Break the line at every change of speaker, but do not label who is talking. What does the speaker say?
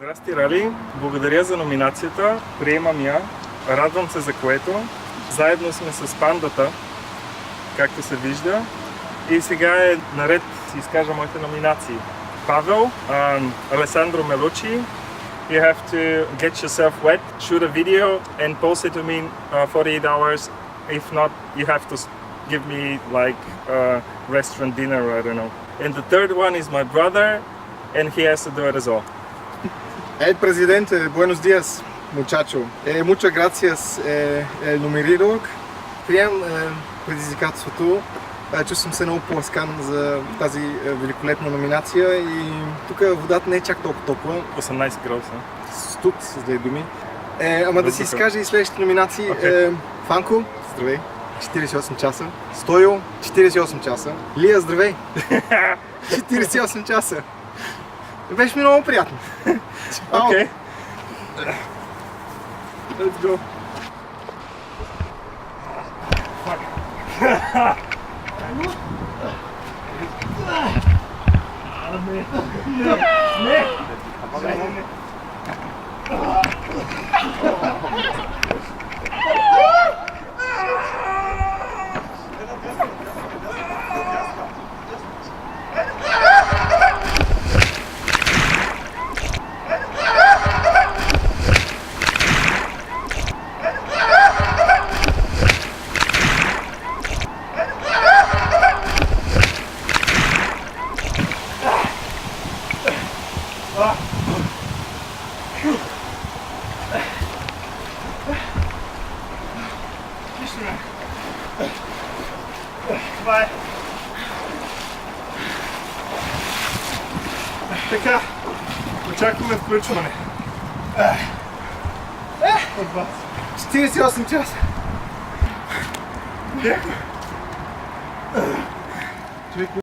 Здрасти, Рали! Благодаря за номинацията. Приемам я. Радвам се за което. Заедно сме с пандата, както се вижда. И сега е наред да изкажа моите номинации. Павел, Alessandro Melucci. You have to get yourself wet, shoot a video and post it to me in 48 hours. If not, you have to give me like a restaurant dinner, I don't know. And the third one is my brother, and he has to do it as well.
Hey Presidente, buenos días, muchacho. Muchas gracias, el numeridor. Приемам предизвикателството. Чувствам се много по-ласкан за тази великолепна номинация и тук водата не е чак толкова топла.
18 градуса.
Студ, с две думи. Ама да си изкажа и следващите номинации. Фанко, здравей, 48 часа. Стойо, 48 часа. Лия, здравей, 48 часа. Беше ми много приятно.
Okay. Let's go. Така, очакваме включване. От вас.
48 часа.
Човек